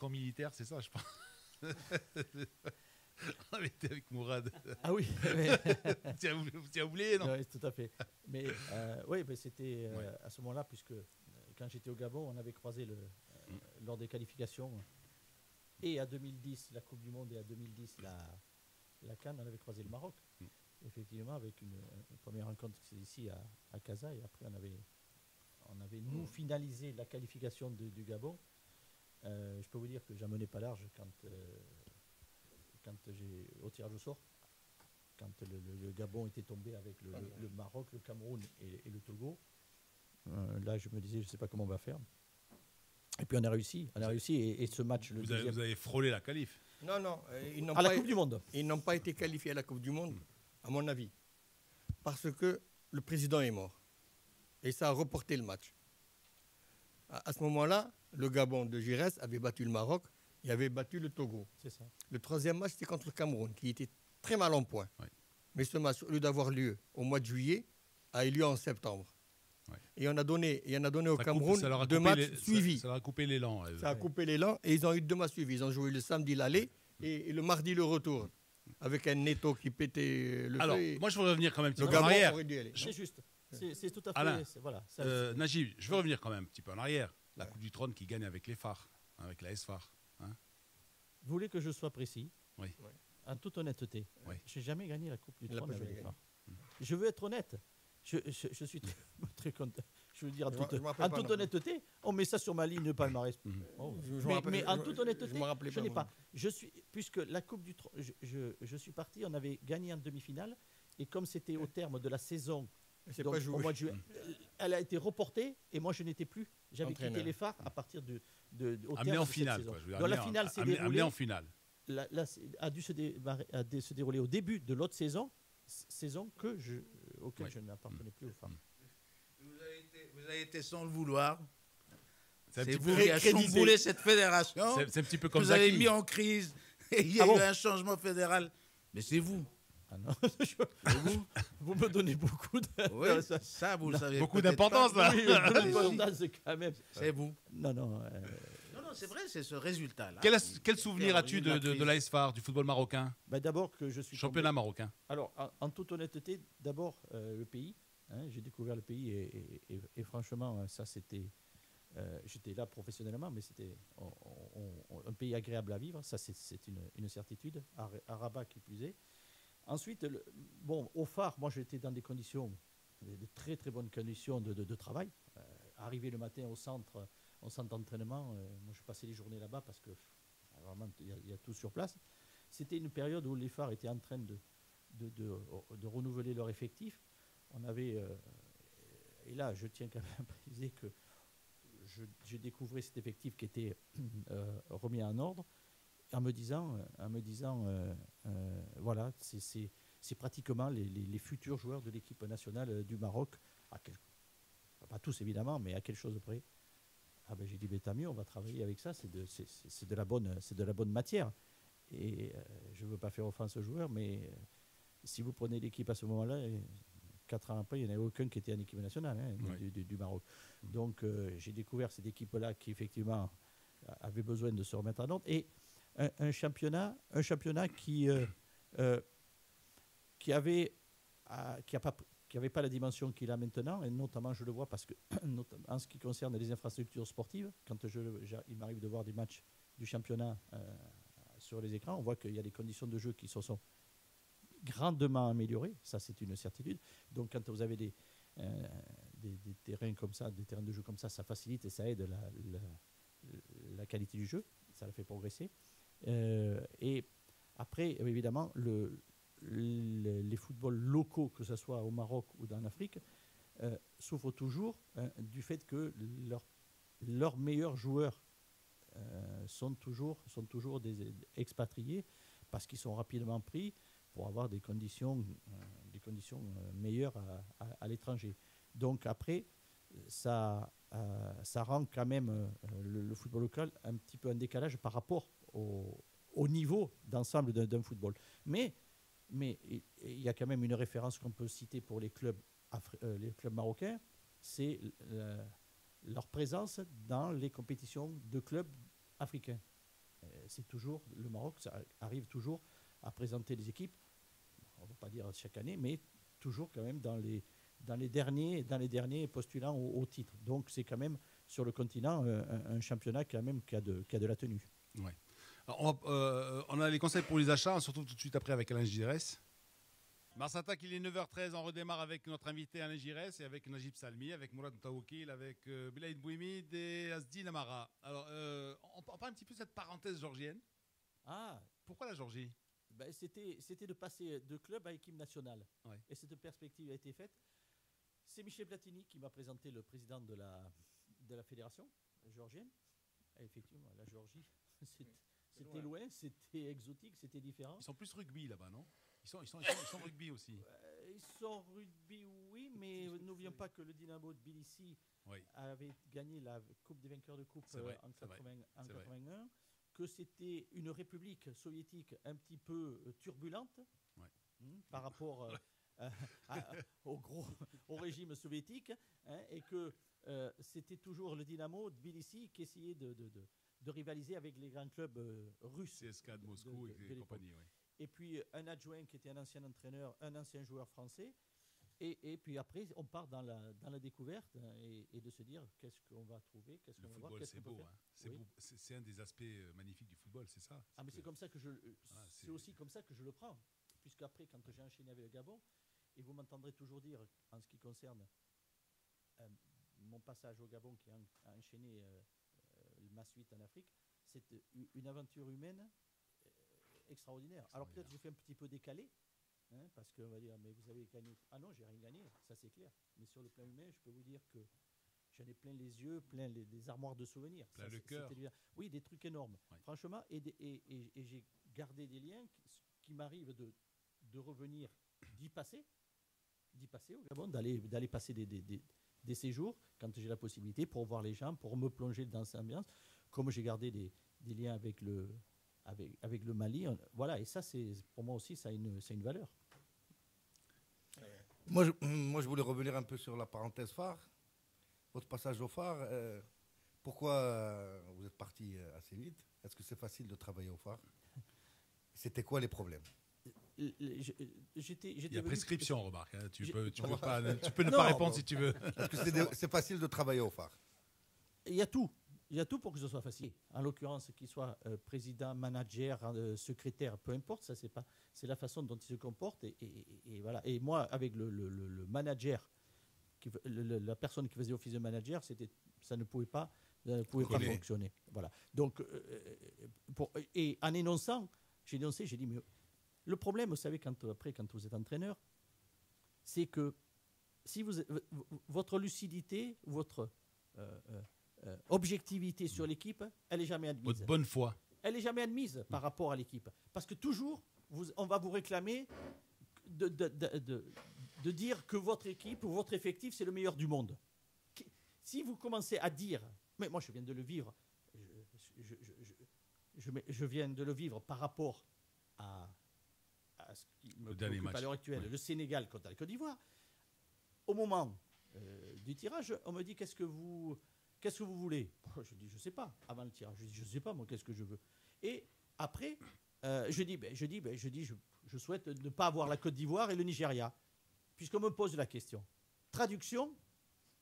camp militaire, c'est ça, je pense. On avait été avec Mourad. Ah oui, Tu as oublié, non? oui, tout à fait. Mais oui, mais c'était à ce moment-là, puisque quand j'étais au Gabon, on avait croisé lors des qualifications, et à 2010 la Coupe du Monde et à 2010 la CAN, on avait croisé le Maroc. Effectivement, avec une première rencontre qui c'est ici à Casa, et après on avait nous finalisé la qualification du Gabon. Je peux vous dire que j'en menais pas large quand j'ai au tirage au sort, quand le Gabon était tombé avec le Maroc, le Cameroun et le Togo. Là, je me disais, je ne sais pas comment on va faire. Et puis on a réussi, et ce match, Vous avez frôlé la qualif. Non, à la Coupe du Monde. Ils n'ont pas été qualifiés à la Coupe du Monde, à mon avis, parce que le président est mort. Et ça a reporté le match. À ce moment-là, le Gabon de Giresse avait battu le Maroc et avait battu le Togo. C'est ça. Le troisième match, c'était contre le Cameroun, qui était très mal en point. Ouais. Mais ce match, au lieu d'avoir lieu au mois de juillet, a eu lieu en septembre. Ouais. Et on a donné au Cameroun 2 matchs suivis. Ça leur a coupé l'élan. Ça a coupé l'élan et ils ont eu 2 matchs suivis. Ils ont joué le samedi l'aller et le mardi le retour. Avec un Neto qui pétait le Alors, feu. moi je veux revenir quand même un petit le peu en arrière. C'est juste. C'est tout à fait. Alain, voilà, Najib, je veux revenir quand même un petit peu en arrière. La Coupe du Trône qui gagne avec les phares, avec la S-Phare. Hein. Vous voulez que je sois précis? Oui. En toute honnêteté, oui. Je n'ai jamais gagné la Coupe du Trône avec les phares. Je veux être honnête. Je suis très content. Je veux dire, en toute honnêteté, on met ça sur ma ligne de palmarès. Mais en toute honnêteté, je n'ai pas. Puisque la Coupe du Trône, je suis parti, on avait gagné en demi-finale, et comme c'était au terme de la saison, donc, au mois de juillet, elle a été reportée, et moi je n'étais plus. J'avais quitté les phares à partir au terme en de finale, cette saison. quoi, donc la finale s'est déroulée. En finale. A dû se dérouler au début de l'autre saison auquel je n'appartenais plus aux femmes. Vous avez été sans le vouloir. C'est vous qui avez chamboulé cette fédération. C'est un petit peu comme ça. Vous avez mis en crise. Et il y a eu un changement fédéral. Mais c'est vous. Ah non, vous me donnez beaucoup de... Oui, ça vous le savez. Beaucoup d'importance là. Oui, d'importance quand même. C'est vous. Non, non, c'est vrai, c'est ce résultat-là. Quel souvenir as-tu de la S-Phare, du football marocain? D'abord que je suis championnat marocain. Alors, en toute honnêteté, d'abord le pays. J'ai découvert le pays et franchement, ça c'était... j'étais là professionnellement, mais c'était un pays agréable à vivre. Ça, c'est une certitude. À Rabat qui plus est. Ensuite, au phare, moi j'étais dans des conditions, de très très bonnes conditions de travail. Arrivé le matin au centre d'entraînement, moi je passais les journées là-bas parce que vraiment il y a tout sur place. C'était une période où les phares étaient en train de renouveler leur effectif. On avait, et là je tiens quand même à préciser que je découvrais cet effectif qui était remis en ordre. En me disant voilà, c'est pratiquement les futurs joueurs de l'équipe nationale du Maroc, pas tous évidemment, mais à quelque chose de près. Ah ben j'ai dit, tant mieux, on va travailler avec ça, c'est de la bonne matière. Et je ne veux pas faire offense aux joueurs, mais si vous prenez l'équipe à ce moment-là, 4 ans après, il n'y en avait aucun qui était en équipe nationale du Maroc. Donc j'ai découvert cette équipe-là qui effectivement avait besoin de se remettre en ordre. Et un championnat qui avait pas la dimension qu'il a maintenant, et notamment je le vois parce que en ce qui concerne les infrastructures sportives, quand il m'arrive de voir des matchs du championnat sur les écrans, on voit qu'il y a des conditions de jeu qui se sont grandement améliorées, ça c'est une certitude. Donc quand vous avez des terrains comme ça, des terrains de jeu comme ça facilite et ça aide la qualité du jeu, ça le fait progresser. Et après, évidemment, les footballs locaux, que ce soit au Maroc ou en Afrique, souffrent toujours du fait que leurs meilleurs joueurs sont toujours des expatriés parce qu'ils sont rapidement pris pour avoir des conditions meilleures à l'étranger. Donc après, ça rend quand même le football local un petit peu en décalage par rapport au niveau d'ensemble d'un football. Mais il y a quand même une référence qu'on peut citer pour les clubs marocains, c'est leur présence dans les compétitions de clubs africains. c'est toujours, le Maroc ça arrive toujours à présenter les équipes, on ne va pas dire chaque année, mais toujours quand même dans les derniers postulants au titre. Donc c'est quand même sur le continent un championnat quand même qui a de la tenue. Ouais. Alors, on a les conseils pour les achats, surtout tout de suite après avec Alain Giresse. Mars Attack, il est 9h13, on redémarre avec notre invité Alain Giresse et avec Najib Salmi, avec Mourad Mtawoukil, avec Belaïd Bouimid et Asdin Amara. Alors, on parle un petit peu de cette parenthèse georgienne. Ah, pourquoi la Géorgie? Ben, c'était de passer de club à équipe nationale. Ouais. Et cette perspective a été faite. C'est Michel Platini qui m'a présenté le président de la fédération géorgienne. Et effectivement, la Géorgie, c'était loin, c'était exotique, c'était différent. Ils sont plus rugby là-bas, non? Ils sont rugby aussi. Ils sont rugby, oui, mais n'oublions pas que le Dynamo de Tbilissi avait gagné la Coupe des vainqueurs de Coupe en 81, que c'était une république soviétique un petit peu turbulente par rapport au régime soviétique, et que c'était toujours le Dynamo de Tbilissi qui essayait de rivaliser avec les grands clubs russes. CSKA de Moscou et compagnie, oui. Et puis un adjoint qui était un ancien entraîneur, un ancien joueur français. Et puis après, on part dans la découverte et de se dire qu'est-ce qu'on va trouver, qu'est-ce qu'on va voir. Le football, c'est beau. Hein. C'est un des aspects magnifiques du football, c'est ça. Mais c'est comme ça que c'est aussi comme ça que je le prends. Puisqu'après, quand j'ai enchaîné avec le Gabon, et vous m'entendrez toujours dire, en ce qui concerne mon passage au Gabon qui a enchaîné ma suite en Afrique, c'est une aventure humaine extraordinaire. Alors peut-être je fais un petit peu décalé, parce qu'on va dire, mais vous avez gagné. Ah non, j'ai rien gagné, ça c'est clair. Mais sur le plan humain, je peux vous dire que j'en ai plein les yeux, plein les armoires de souvenirs. Plein le cœur. Oui, des trucs énormes. Ouais. Franchement, et j'ai gardé des liens qui m'arrivent de revenir, d'y passer au Gabon, d'aller passer des séjours quand j'ai la possibilité pour voir les gens, pour me plonger dans cette ambiance, comme j'ai gardé des liens avec le Mali. Voilà, et ça, pour moi aussi, ça a une valeur. Moi, je voulais revenir un peu sur la parenthèse phare. Votre passage au phare, pourquoi vous êtes parti assez vite? Est-ce que c'est facile de travailler au phare? C'était quoi les problèmes? Il y a prescription, remarque. Hein. Tu peux ne pas répondre si tu veux. Est-ce que c'est facile de travailler au phare? Il y a tout. Il y a tout pour que ce soit facile. En l'occurrence, qu'il soit président, manager, secrétaire, peu importe, ça c'est la façon dont il se comporte. Et voilà. Et moi, avec le manager, la personne qui faisait office de manager, ça ne pouvait pas fonctionner. Voilà. Donc, et en énonçant, j'ai dit, mais le problème, vous savez, quand vous êtes entraîneur, c'est que si votre lucidité, votre objectivité sur l'équipe, elle n'est jamais admise. Votre bonne foi. Elle n'est jamais admise par rapport à l'équipe. Parce que toujours, on va vous réclamer de dire que votre équipe ou votre effectif, c'est le meilleur du monde. Si vous commencez à dire, mais moi je viens de le vivre, je viens de le vivre par rapport à ce qui me préoccupe à l'heure actuelle, le Sénégal contre la Côte d'Ivoire, au moment du tirage, on me dit qu'est-ce que vous voulez? Je dis je sais pas. Avant le tirage, je dis je sais pas moi qu'est-ce que je veux. Et après, je souhaite ne pas avoir la Côte d'Ivoire et le Nigeria, puisqu'on me pose la question. Traduction,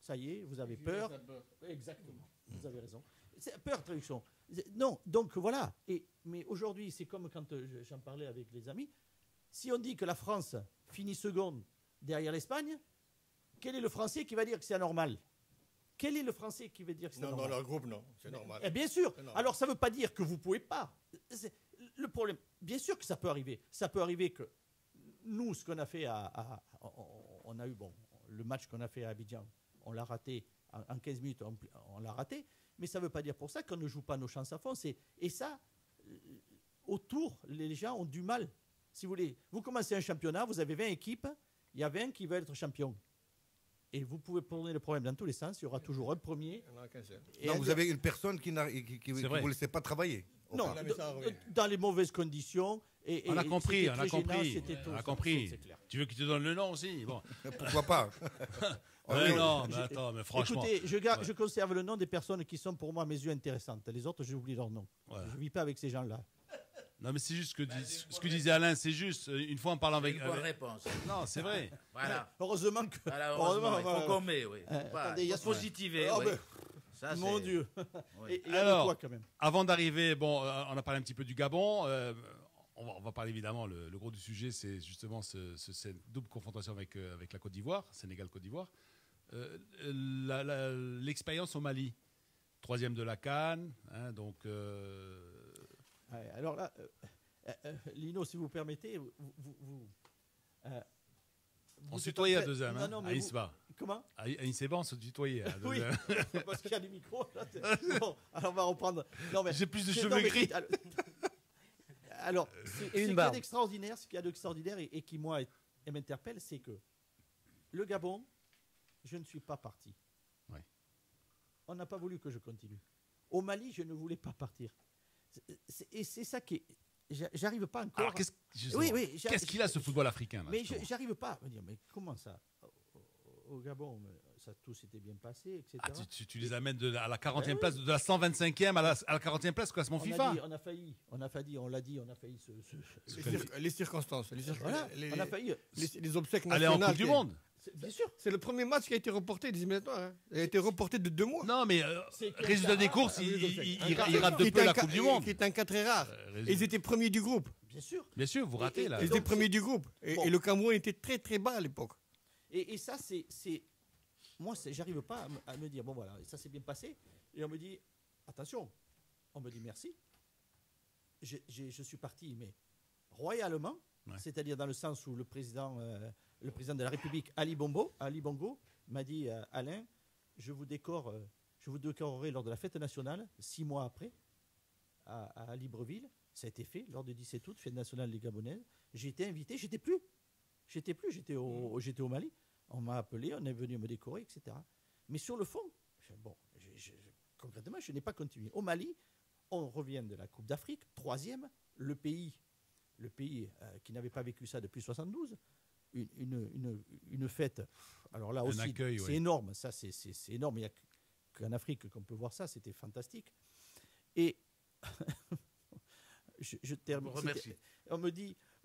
ça y est, vous avez peur. Exactement, vous avez raison. C'est peur, traduction. Non, donc voilà. Mais aujourd'hui, c'est comme quand j'en parlais avec les amis. Si on dit que la France finit seconde derrière l'Espagne, quel est le Français qui va dire que c'est anormal? Quel est le Français qui veut dire que c'est normal? Non, dans leur groupe, non. C'est normal. Bien sûr. Alors, ça ne veut pas dire que vous ne pouvez pas. Le problème, bien sûr que ça peut arriver. Ça peut arriver que nous, ce qu'on a fait on a eu le match qu'on a fait à Abidjan, on l'a raté. En 15 minutes, on l'a raté. Mais ça ne veut pas dire pour ça qu'on ne joue pas nos chances à fond. Et ça, autour, les gens ont du mal. Si vous voulez, vous commencez un championnat, vous avez 20 équipes, il y a 20 qui veulent être champions. Et vous pouvez tourner le problème dans tous les sens. Il y aura toujours un premier. Non, vous avez une personne qui ne vous laissait pas travailler. Non, dans les mauvaises conditions. On a compris. Tu veux qu'il te donne le nom aussi? Bon. Pourquoi pas? Ouais, non, mais attends, mais franchement. Écoutez, je conserve le nom des personnes qui sont pour moi à mes yeux intéressantes. Les autres, j'oublie leur nom. Ouais. Je ne vis pas avec ces gens-là. Non, mais c'est juste ce que disait Alain, c'est juste, une fois en parlant C'est avec. une bonne réponse. Non, c'est vrai. Voilà. Heureusement que. Voilà, heureusement, il faut gommer, oui. attendez, il y a positiver, Oh, oui. ben, Ça, mon c'est- Dieu. Oui. Et il y a de Alors, quoi quand même. Avant d'arriver, bon, on a parlé un petit peu du Gabon. On va parler évidemment, le gros du sujet, c'est justement cette double confrontation avec la Côte d'Ivoire, Sénégal-Côte d'Ivoire. L'expérience au Mali, 3e de la CAN, hein, donc. Ouais, alors là, Lino, si vous permettez, On se tutoyait à 2 ans, Non, hein, non, à mais vous- Isba. Comment À Isba, on se tutoyait à 2 Oui, ans. parce qu'il y a des micros. Là, bon, alors on va reprendre. Non, mais J'ai plus de c'est- cheveux non, mais- gris. Alors, ce qu'il y a barbe. d'extraordinaire, et qui moi m'interpelle, c'est que le Gabon, je ne suis pas parti. Ouais. On n'a pas voulu que je continue. Au Mali, je ne voulais pas partir. Et c'est ça qui est. J'arrive pas encore. Alors, justement, Oui, qu'est-ce qu'il a ce football africain là, Mais justement j'arrive pas à me dire, mais comment ça au Gabon, ça tout s'était bien passé, etc. Ah, tu les amènes à la 40e Ben oui. place, de la 125e à la 40e place, classement on FIFA. a dit, on a failli Les circonstances, voilà, on a failli. les obsèques Aller en nationales. Coupe du Monde. Bien sûr. C'est le premier match qui a été reporté des éliminatoires. Hein. Il a été reporté de 2 mois. Non, mais C'est que résultat des ça- courses, ah, il rate de Qui peu est la un cas- Coupe du Monde. Qui est un cas très rare. Résultat- Et ils étaient premiers du groupe. Bien sûr. Bien sûr, vous ratez là. Ils donc, étaient premiers du groupe. Bon. Et le Cameroun était très très bas à l'époque. Et ça, c'est. Moi, j'arrive pas à me dire, bon voilà, ça s'est bien passé. Et on me dit, attention, on me dit merci. Je suis parti, mais royalement, Ouais. c'est-à-dire dans le sens où le président de la République, Ali Bongo, m'a dit, Alain, je vous décorerai lors de la fête nationale, 6 mois après, à Libreville. Ça a été fait lors du 17 août, fête nationale des Gabonaises. J'ai été invité, j'étais j'étais au Mali. On m'a appelé, on est venu me décorer, etc. Mais sur le fond, concrètement, je n'ai pas continué. Au Mali, on revient de la Coupe d'Afrique, 3e, le pays qui n'avait pas vécu ça depuis 72, une fête. Alors là aussi, accueil, c'est oui. énorme, ça c'est énorme. Il n'y a qu'en Afrique qu'on peut voir ça, c'était fantastique. Et je termine. Je vous remercie. On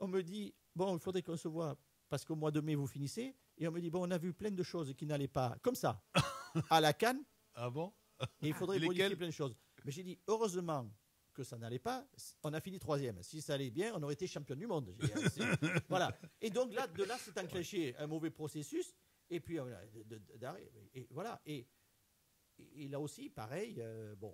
me dit, bon, il faudrait qu'on se voit parce qu'au mois de mai, vous finissez. Et on me dit, bon, on a vu plein de choses qui n'allaient pas, comme ça, à la CAN. Ah bon? Et il faudrait modifier Lesquelles? plein de choses. Mais j'ai dit, heureusement que ça n'allait pas. On a fini 3e. Si ça allait bien, on aurait été champion du monde. J'ai dit, voilà. Et donc, de là, c'est enclenché un mauvais processus. Et puis, voilà, d'arrêt. Et voilà. Et là aussi, pareil, bon,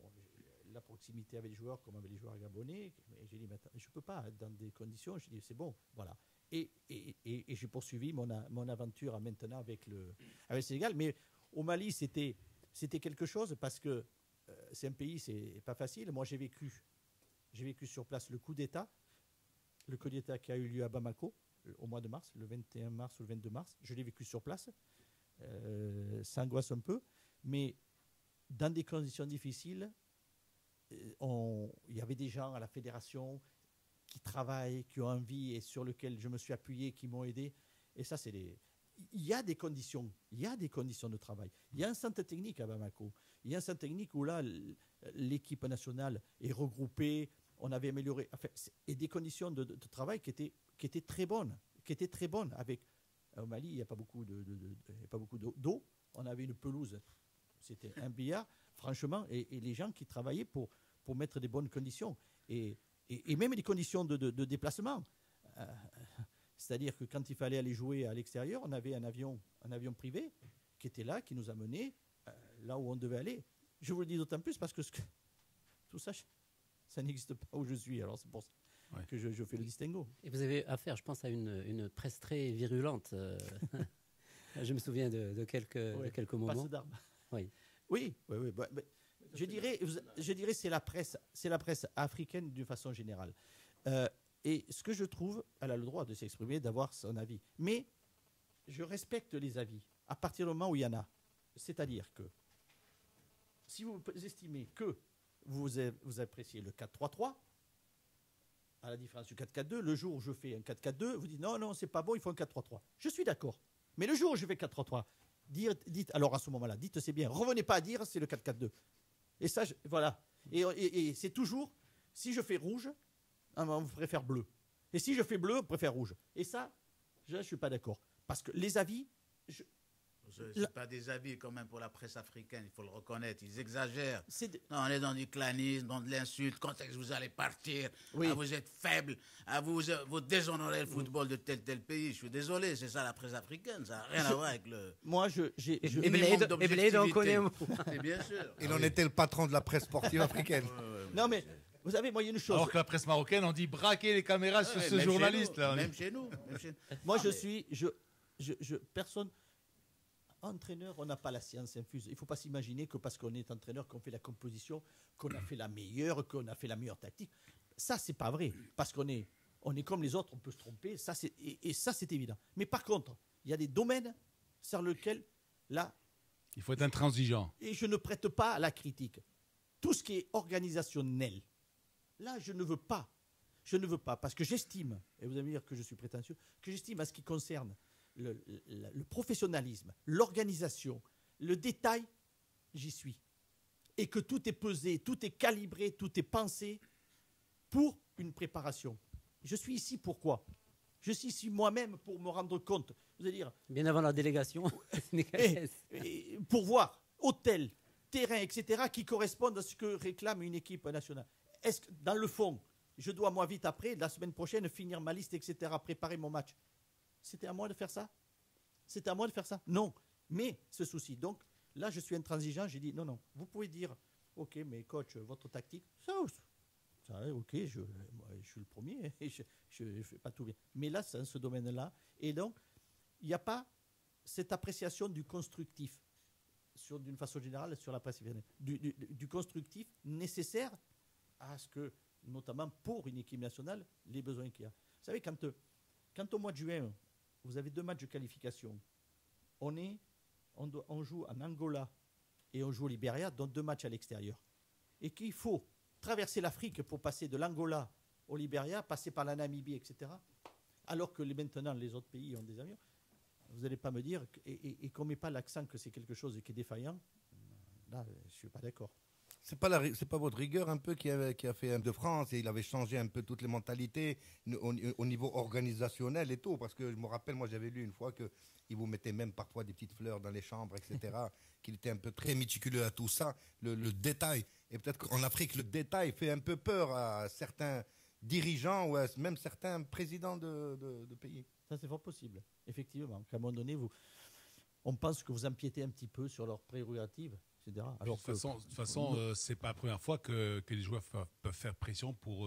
la proximité avec les joueurs, comme avec les joueurs gabonais. Mais j'ai dit, mais attends, je ne peux pas être dans des conditions. J'ai dit, c'est bon, voilà. Et j'ai poursuivi mon aventure maintenant avec le Sénégal. Mais au Mali, c'était quelque chose parce que c'est un pays, c'est pas facile. Moi, j'ai vécu sur place le coup d'État qui a eu lieu à Bamako au mois de mars, le 21 mars ou le 22 mars. Je l'ai vécu sur place. Ça angoisse un peu, mais dans des conditions difficiles, il y avait des gens à la fédération qui travaillent, qui ont envie et sur lesquels je me suis appuyé, qui m'ont aidé. Et ça, il y a des conditions de travail. Il y a un centre technique à Bamako. Il y a un centre technique où là, l'équipe nationale est regroupée. On avait amélioré, et des conditions de travail qui étaient très bonnes, Avec au Mali, il n'y a pas beaucoup d'eau. On avait une pelouse, c'était un billard, franchement, et les gens qui travaillaient pour mettre des bonnes conditions et même des conditions de déplacement. C'est-à-dire que quand il fallait aller jouer à l'extérieur, on avait un avion privé qui était là, qui nous a menés là où on devait aller. Je vous le dis d'autant plus parce que tout ça, ça n'existe pas où je suis. Alors c'est pour ça que je fais le distinguo. Et vous avez affaire, je pense, à une presse très virulente. Je me souviens de quelques moments. Passe d'armes. Oui. Oui. Je dirais c'est la presse africaine d'une façon générale. Et ce que je trouve, elle a le droit de s'exprimer, d'avoir son avis. Mais je respecte les avis à partir du moment où il y en a. C'est-à-dire que si vous estimez que vous appréciez le 4-3-3, à la différence du 4-4-2, le jour où je fais un 4-4-2, vous dites non, c'est pas bon, il faut un 4-3-3. Je suis d'accord. Mais le jour où je fais 4-3-3, dites, alors à ce moment-là, dites c'est bien. Revenez pas à dire c'est le 4-4-2. Et ça, voilà. Et c'est toujours, si je fais rouge, on préfère bleu. Et si je fais bleu, on préfère rouge. Et ça, je ne suis pas d'accord. Parce que les avis... Ce n'est pas des avis quand même pour la presse africaine, il faut le reconnaître. Ils exagèrent. Non, on est dans du clanisme, dans de l'insulte. Quand est-ce que vous allez partir? Oui. Ah, vous êtes faible. Ah, vous déshonorez le football de tel pays. Je suis désolé, c'est ça la presse africaine. Ça n'a rien à voir avec le... Moi, Et Blade, on connaît un mot. Et bien sûr. Il en était le patron de la presse sportive africaine. Non, mais vous savez, moi, il y a une chose. Alors que la presse marocaine, on dit braquer les caméras sur ce journaliste-là. Même chez nous. Moi, personne... Entraîneur, on n'a pas la science infuse. Il ne faut pas s'imaginer que parce qu'on est entraîneur, qu'on fait la composition, qu'on a fait la meilleure, qu'on a fait la meilleure tactique. Ça, c'est pas vrai. Parce qu'on est comme les autres, on peut se tromper. Ça, et ça, c'est évident. Mais par contre, il y a des domaines sur lesquels, là... Il faut être intransigeant. Et je ne prête pas à la critique. Tout ce qui est organisationnel, là, je ne veux pas. Je ne veux pas. Parce que j'estime, et vous allez me dire que je suis prétentieux, que j'estime à ce qui concerne le professionnalisme, l'organisation, le détail, j'y suis. Et que tout est pesé, tout est calibré, tout est pensé pour une préparation. Je suis ici pourquoi? Je suis ici moi-même pour me rendre compte. Vous allez dire... Bien avant la délégation. et pour voir hôtel, terrain, etc., qui correspondent à ce que réclame une équipe nationale. Est-ce que, dans le fond, je dois, moi, vite après, la semaine prochaine, finir ma liste, etc., préparer mon match? C'était à moi de faire ça? C'était à moi de faire ça? Non. Mais ce souci. Donc, là, je suis intransigeant. J'ai dit, non. Vous pouvez dire, OK, mais coach, votre tactique, ça OK, je suis le premier. Je ne fais pas tout bien. Mais là, c'est dans ce domaine-là. Et donc, il n'y a pas cette appréciation du constructif, d'une façon générale, sur la presse, du constructif nécessaire à ce que, notamment pour une équipe nationale, les besoins qu'il y a. Vous savez, quand au mois de juin, vous avez 2 matchs de qualification, on joue en Angola et on joue au Libéria, donc 2 matchs à l'extérieur. Et qu'il faut traverser l'Afrique pour passer de l'Angola au Libéria, passer par la Namibie, etc. Alors que maintenant, les autres pays ont des avions. Vous n'allez pas me dire, et qu'on ne met pas l'accent que c'est quelque chose qui est défaillant. Là, je ne suis pas d'accord. C'est pas votre rigueur un peu qui a fait un de France et il avait changé un peu toutes les mentalités au niveau organisationnel et tout, parce que je me rappelle, moi j'avais lu une fois qu'il vous mettait même parfois des petites fleurs dans les chambres, etc., qu'il était un peu très méticuleux à tout ça, le détail. Et peut-être qu'en Afrique, le détail fait un peu peur à certains dirigeants ou même certains présidents de pays. Ça, c'est fort possible, effectivement. Qu'à un moment donné, on pense que vous empiétez un petit peu sur leurs prérogatives, etc. Alors de toute façon, c'est pas la première fois que les joueurs peuvent faire pression pour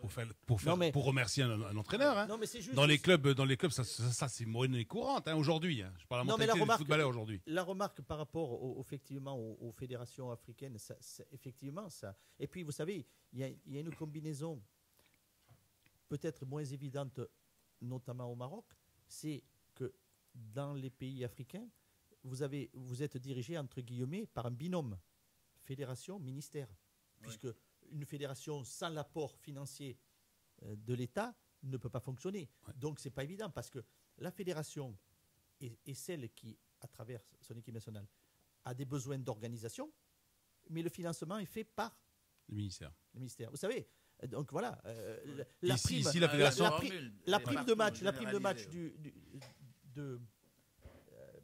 remercier un entraîneur. Hein. Non, mais c'est juste dans les clubs, ça c'est monnaie courante aujourd'hui. Hein. Je parle de la mentalité des footballeurs aujourd'hui. La remarque par rapport effectivement aux fédérations africaines, effectivement ça. Et puis vous savez, il y a une combinaison peut-être moins évidente, notamment au Maroc, c'est que dans les pays africains, vous êtes dirigé, entre guillemets, par un binôme fédération-ministère. Oui. Puisque une fédération sans l'apport financier de l'État ne peut pas fonctionner. Ouais. Donc, ce n'est pas évident parce que la fédération est celle qui, à travers son équipe nationale, a des besoins d'organisation, mais le financement est fait par le ministère. Vous savez, donc voilà, la prime de match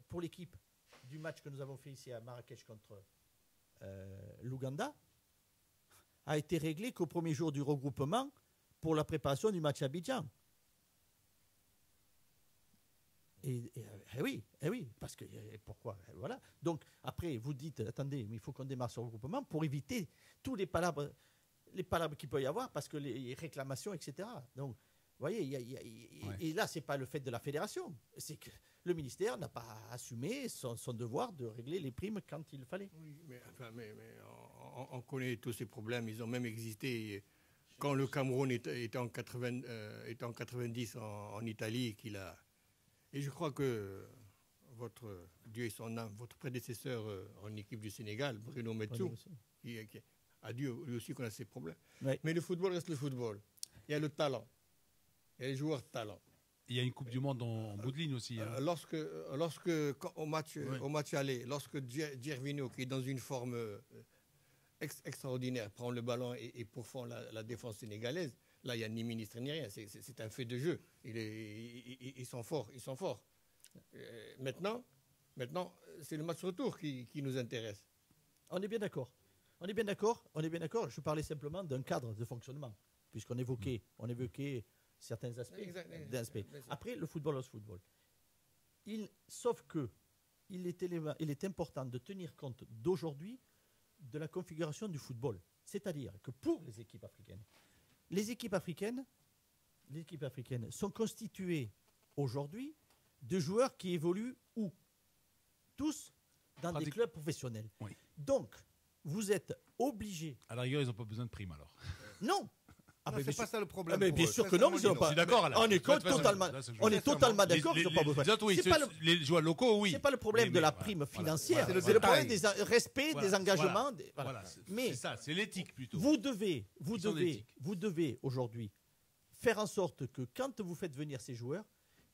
pour l'équipe du match que nous avons fait ici à Marrakech contre l'Ouganda a été réglée qu'au premier jour du regroupement pour la préparation du match à Abidjan. Oui, parce que pourquoi? Voilà. Donc après, vous dites, attendez, mais il faut qu'on démarre sur le regroupement pour éviter tous les palabres qu'il peut y avoir, parce que les réclamations, etc. Donc, vous voyez, et là, c'est pas le fait de la fédération, c'est que le ministère n'a pas assumé son devoir de régler les primes quand il fallait. Oui, mais on connaît tous ces problèmes. Ils ont même existé quand le Cameroun était en 90 en Italie. Et je crois que votre Dieu et son âme, votre prédécesseur en équipe du Sénégal, Bruno Metsou, qui a dû lui aussi connaître ces problèmes. Oui. Mais le football reste le football. Il y a le talent. Il y a les joueurs talent. Il y a une Coupe du Monde en bout de ligne aussi. Hein. Au match aller, lorsque Gervinho, qui est dans une forme extraordinaire, prend le ballon et pourfend la défense sénégalaise, là, il n'y a ni ministre ni rien. C'est un fait de jeu. Ils sont forts. Maintenant, c'est le match retour qui nous intéresse. On est bien d'accord. Je parlais simplement d'un cadre de fonctionnement, puisqu'on évoquait certains aspects. Après, le football reste football. Sauf que il est important de tenir compte d'aujourd'hui de la configuration du football. C'est-à-dire que pour les équipes africaines sont constituées aujourd'hui de joueurs qui évoluent où? Tous dans des clubs professionnels. Oui. Donc, vous êtes obligés... À la rigueur, ils n'ont pas besoin de prime alors. Non. C'est pas ça le problème. Mais bien sûr que non, ils n'ont pas. Je suis d'accord. On est totalement d'accord, ils n'ont pas besoin. Les joueurs locaux, oui. C'est pas le problème de la prime financière. C'est le problème des respect des engagements. Voilà. Mais c'est ça, c'est l'éthique plutôt. Vous devez aujourd'hui faire en sorte que quand vous faites venir ces joueurs,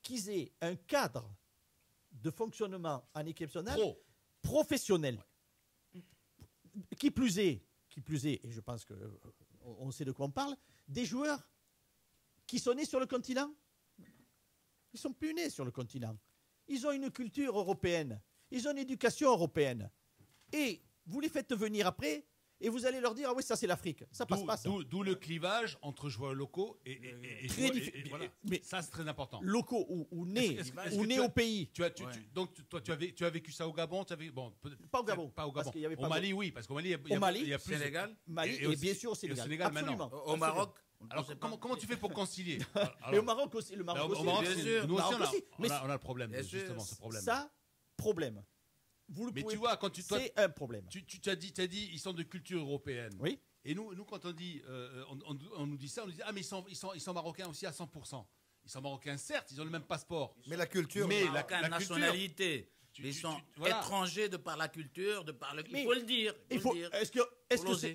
qu'ils aient un cadre de fonctionnement en équipe nationale professionnel. Qui plus est, et je pense qu'on sait de quoi on parle, des joueurs qui sont nés sur le continent. Ils ne sont plus nés sur le continent. Ils ont une culture européenne. Ils ont une éducation européenne. Et vous les faites venir après et vous allez leur dire « Ah oui, ça c'est l'Afrique. Ça passe pas ça. » D'où le clivage entre joueurs locaux et voilà. Mais ça, c'est très important. Locaux ou nés au pays. Donc, toi, tu as vécu ça au Gabon Pas au Gabon. Parce qu'il y avait au Mali, oui. Parce qu'au Mali, il y a plus... Sénégal. Mali et bien sûr au Sénégal. Maintenant. Au Maroc. Alors, comment tu fais pour concilier? Et au Maroc aussi. Nous aussi, on a le problème, justement, ce problème. Ça, problème. Mais tu vois, c'est un problème. Tu as dit, ils sont de culture européenne. Oui. Et nous quand on dit, on nous dit ça, on nous dit ah mais ils sont marocains aussi à 100%. Ils sont marocains certes, ils ont le même passeport. Mais la culture, la nationalité. Ils sont étrangers de par la culture, de par le. Il faut le dire.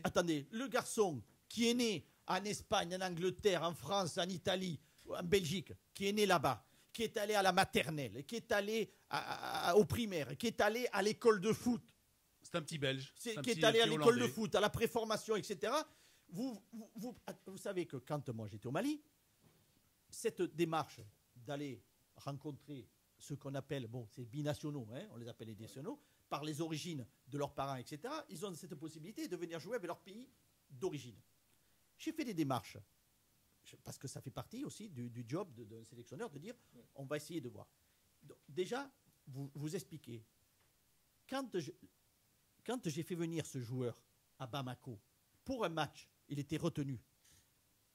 Attendez, le garçon qui est né en Espagne, en Angleterre, en France, en Italie, en Belgique, qui est né là-bas, qui est allé à la maternelle, qui est allé au primaire, qui est allé à l'école de foot. C'est un petit Belge. Qui est allé à l'école de foot, à la préformation, etc. Vous savez que quand moi j'étais au Mali, cette démarche d'aller rencontrer ce qu'on appelle, c'est binationaux, on les appelle les binationaux, par les origines de leurs parents, etc., ils ont cette possibilité de venir jouer avec leur pays d'origine. J'ai fait des démarches, parce que ça fait partie aussi du job d'un sélectionneur de dire on va essayer de voir. Donc, déjà, vous expliquez. Quand j'ai fait venir ce joueur à Bamako pour un match, il était retenu.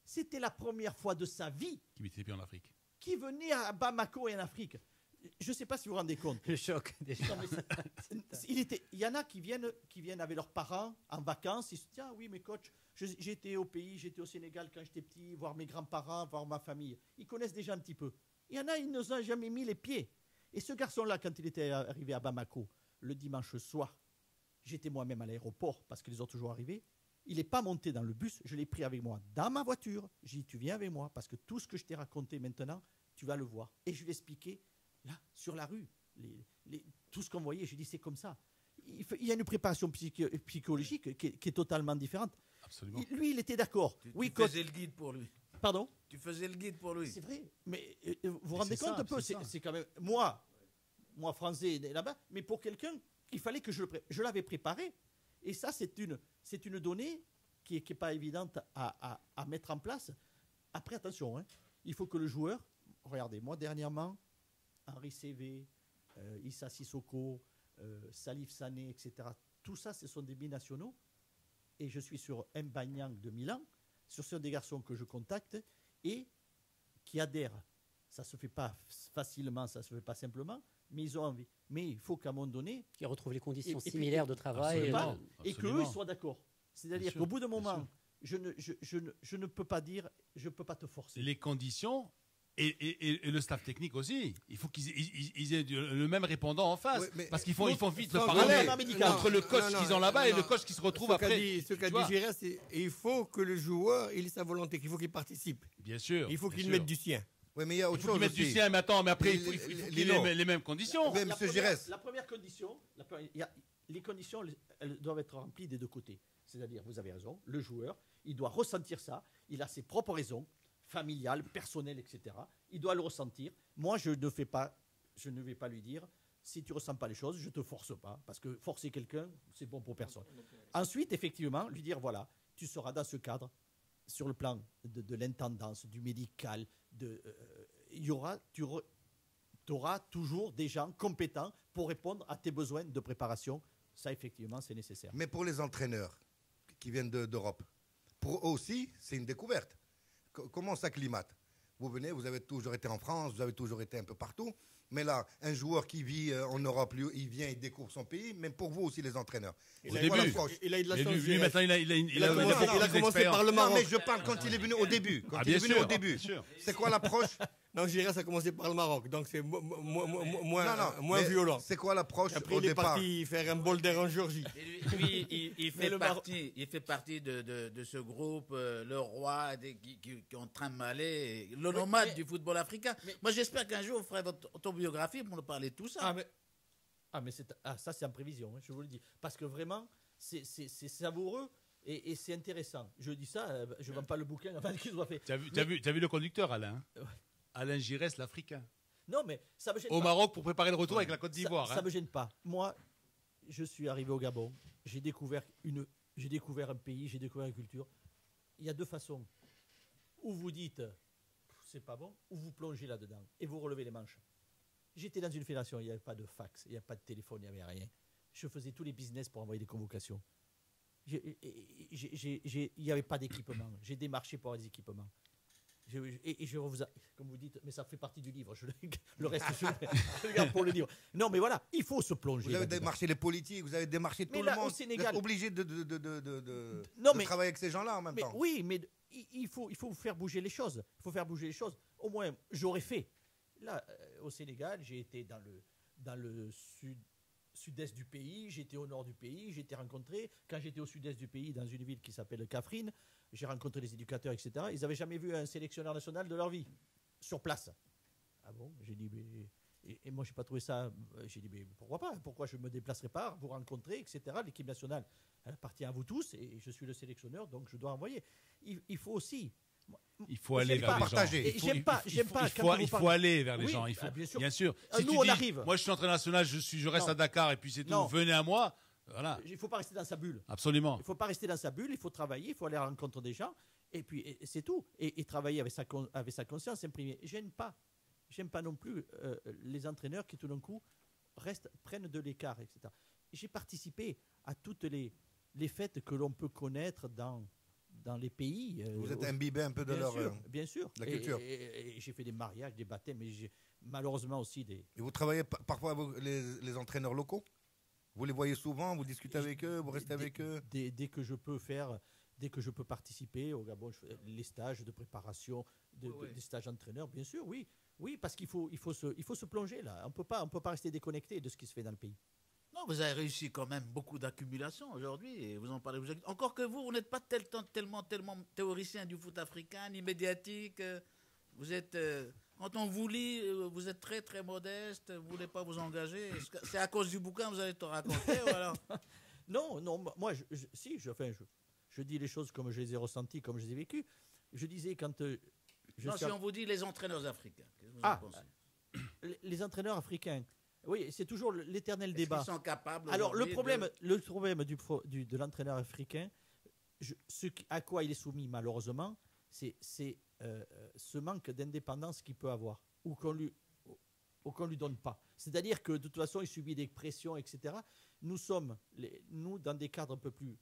C'était la première fois de sa vie qui mettait pied en Afrique. Qui venait à Bamako et en Afrique. Je ne sais pas si vous vous rendez compte. Le choc déjà. Il y en a qui viennent avec leurs parents en vacances. Ils se disent ah oui mais coach, j'étais au pays, j'étais au Sénégal quand j'étais petit, voir mes grands-parents, voir ma famille. Ils connaissent déjà un petit peu. Il y en a, ils ne ont jamais mis les pieds. Et ce garçon-là, quand il était arrivé à Bamako, le dimanche soir, j'étais moi-même à l'aéroport parce que les autres jours arrivaient. Il n'est pas monté dans le bus, je l'ai pris avec moi dans ma voiture. J'ai dit tu viens avec moi parce que tout ce que je t'ai raconté maintenant, tu vas le voir. Et je lui ai expliqué là, sur la rue, tout ce qu'on voyait, je dis c'est comme ça. Il y a une préparation psychologique qui est totalement différente. Absolument. Lui, il était d'accord. Tu faisais le guide pour lui. Pardon ? Tu faisais le guide pour lui. C'est vrai, mais vous vous rendez compte un peu, c'est quand même moi français là-bas, mais pour quelqu'un, il fallait que je l'avais préparé. Et ça, c'est une donnée qui n'est pas évidente à mettre en place. Après, attention, il faut que le joueur, regardez, moi dernièrement, Henri Cévé, Issa Sissoko, Salif Sané, etc. Tout ça, ce sont des binationaux. Et je suis sur Mbanyang de Milan. Ce sont des garçons que je contacte et qui adhèrent. Ça ne se fait pas facilement, ça ne se fait pas simplement, mais ils ont envie. Mais il faut qu'à un moment donné... Qu'ils retrouvent les conditions similaires de travail. Et qu'eux, ils soient d'accord. C'est-à-dire qu'au bout d'un moment, je ne peux pas dire, je ne peux pas te forcer. Les conditions... Et le staff technique aussi. Il faut qu'ils aient le même répondant en face. Oui, parce qu'ils font vite le parallèle entre le coach qu'ils ont là-bas et le coach qui se retrouve après. Ce qu'a dit Giresse, c'est qu'il faut que le joueur ait sa volonté, qu'il faut qu'il participe. Bien sûr. Il faut qu'il mette du sien. Oui, mais il y a autre Il faut chose qu'il mette du aussi. sien, mais attends, mais après, il faut qu'il ait les mêmes conditions. Mais monsieur Giresse. La première condition, les conditions, elles doivent être remplies des deux côtés. C'est-à-dire, vous avez raison, le joueur, il doit ressentir ça, il a ses propres raisons, familiales, personnelles, etc. Il doit le ressentir. Moi, je ne vais pas lui dire, si tu ne ressens pas les choses, je ne te force pas, parce que forcer quelqu'un, c'est bon pour personne. Ensuite, effectivement, lui dire, voilà, tu seras dans ce cadre, sur le plan de l'intendance, du médical, tu auras toujours des gens compétents pour répondre à tes besoins de préparation. Ça, effectivement, c'est nécessaire. Mais pour les entraîneurs qui viennent d'Europe, pour eux aussi, c'est une découverte. Comment on s'acclimate? Vous venez, vous avez toujours été en France, vous avez toujours été un peu partout. Mais là, un joueur qui vit en Europe, lui, il vient, il découvre son pays. Même pour vous aussi, les entraîneurs. Il a eu de la chance. Lui, maintenant, il a commencé par le Maroc. Non, mais je parle quand il est venu au début. Quand il est venu au début. C'est quoi l'approche? Non, Giresse a commencé par le Maroc, donc c'est moins violent. C'est quoi l'approche Après, au il est départ? parti faire un bol d'air en Géorgie. Lui, il fait partie de ce groupe, le roi, qui est en train de m'aller, le nomade du football africain. Moi, j'espère qu'un jour, vous ferez votre autobiographie pour nous parler de tout ça. Ça, c'est en prévision, je vous le dis. Parce que vraiment, c'est savoureux et c'est intéressant. Je dis ça, je ne vends pas le bouquin avant qu'il soit fait. Tu as vu le conducteur, Alain? Alain Giresse, l'Africain. Non, mais ça me gêne au Maroc pour préparer le retour avec la Côte d'Ivoire. Ça ne me gêne pas. Moi, je suis arrivé au Gabon. J'ai découvert un pays, j'ai découvert une culture. Il y a deux façons. Ou vous dites, c'est pas bon, ou vous plongez là-dedans et vous relevez les manches. J'étais dans une fédération, il n'y avait pas de fax, il n'y avait pas de téléphone, il n'y avait rien. Je faisais tous les business pour envoyer des convocations. Il n'y avait pas d'équipement. J'ai démarché pour avoir des équipements. Comme vous dites, mais ça fait partie du livre. Le reste, je le garde pour le livre. Non, mais voilà, il faut se plonger. Vous avez démarché les politiques, vous avez démarché tout le monde. Au Sénégal, vous êtes obligé de travailler avec ces gens-là en même temps. Oui, mais il faut faire bouger les choses. Il faut faire bouger les choses. Au moins, j'aurais fait. Là, au Sénégal, j'ai été dans le sud-est du pays, j'étais au nord du pays, j'ai été rencontré. Quand j'étais au sud-est du pays, dans une ville qui s'appelle Kaffrine, j'ai rencontré les éducateurs, etc. Ils n'avaient jamais vu un sélectionneur national de leur vie, sur place. Ah bon? J'ai dit, mais... Et moi, je n'ai pas trouvé ça... J'ai dit, mais pourquoi pas? Pourquoi je ne me déplacerai pas, vous rencontrer, etc. L'équipe nationale, elle appartient à vous tous, et je suis le sélectionneur, donc je dois envoyer. Il faut aussi... Il faut aller vers les gens. Il faut aller vers les gens. Bien sûr. Si nous, on arrive. Moi, je suis entraîneur national, je reste à Dakar, et puis c'est tout. Venez à moi. Voilà. Il ne faut pas rester dans sa bulle. Absolument. Il ne faut pas rester dans sa bulle, il faut travailler, il faut aller à la rencontre des gens, et puis c'est tout. Et travailler avec sa conscience, imprimer. J'aime pas non plus les entraîneurs qui tout d'un coup prennent de l'écart, etc. J'ai participé à toutes les fêtes que l'on peut connaître dans les pays. Vous êtes imbibé un peu de leur bien sûr. La culture. Et j'ai fait des mariages, des baptêmes, mais j'ai malheureusement aussi des... Et vous travaillez parfois avec les entraîneurs locaux? Vous les voyez souvent, vous discutez avec eux, vous restez avec eux? Dès que je peux participer au Gabon, je fais les stages de préparation, des stages d'entraîneurs, bien sûr, oui. Oui, parce qu'il faut se plonger là. On ne peut pas rester déconnecté de ce qui se fait dans le pays. Non, vous avez réussi quand même beaucoup d'accumulation aujourd'hui. Et vous en parlez. Encore que vous n'êtes pas tellement théoricien du foot africain, ni médiatique. Vous êtes... Quand on vous lit, vous êtes très très modeste, vous ne voulez pas vous engager. C'est à cause du bouquin, vous allez te raconter voilà. Non, moi, je dis les choses comme je les ai ressenties, comme je les ai vécues. Je disais quand... si on vous dit les entraîneurs africains, qu'est-ce que vous en pensez? Les entraîneurs africains, oui, c'est toujours l'éternel débat. Ils sont capables. Alors, le problème de l'entraîneur africain, à quoi il est soumis malheureusement, c'est ce manque d'indépendance qu'il peut avoir ou qu'on lui donne pas. C'est-à-dire que de toute façon, il subit des pressions, etc. Nous sommes, dans des cadres un peu plus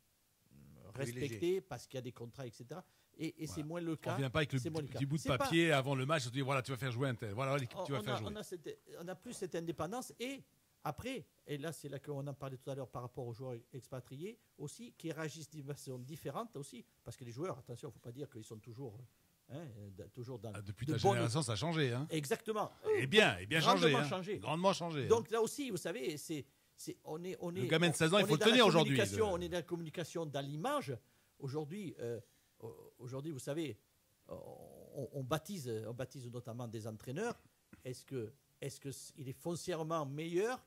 respectés parce qu'il y a des contrats, etc. Et c'est moins le cas. On ne vient pas avec le petit bout de papier avant le match, on dit voilà, tu vas faire jouer un tel. Voilà l'équipe que tu vas faire jouer. On a plus cette indépendance et après, et là c'est là qu'on en parlait tout à l'heure par rapport aux joueurs expatriés aussi, qui réagissent d'une façon différente aussi, parce que les joueurs, attention, il ne faut pas dire qu'ils sont toujours dans... Depuis ta génération, ça a changé. Hein. Exactement. Et bien changé. Grandement changé. Donc là aussi, vous savez, on est le gamin de 16 ans, il faut le tenir aujourd'hui. On est dans la communication, dans l'image. Aujourd'hui, vous savez, on baptise notamment des entraîneurs. Est-ce qu'il est foncièrement meilleur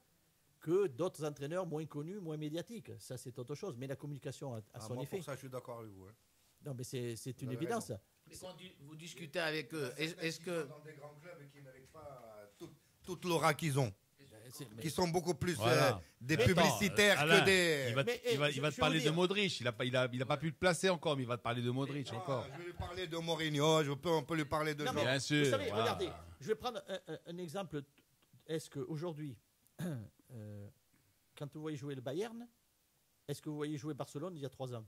que d'autres entraîneurs moins connus, moins médiatiques? Ça, c'est autre chose. Mais la communication a son moi, effet. pour ça, je suis d'accord avec vous. Hein. Non, mais c'est une avez évidence. raison. Mais quand vous discutez avec eux, est-ce que... Dans des grands clubs qui n'avaient pas toute l'aura qu'ils ont, Mais- qui sont beaucoup plus Voilà. des Mais publicitaires attends, Alain, que des... Il va, Mais, il va- il je- va je te vais parler vous de dire- Modric. Il a pas pu le placer encore, mais il va te parler de Modric encore. Je vais lui parler de Mourinho, on peut lui parler de Non, Jean. mais Bien sûr, vous savez, voilà. regardez, je vais prendre un exemple. Est-ce qu'aujourd'hui, quand vous voyez jouer le Bayern, est-ce que vous voyez jouer Barcelone il y a 3 ans?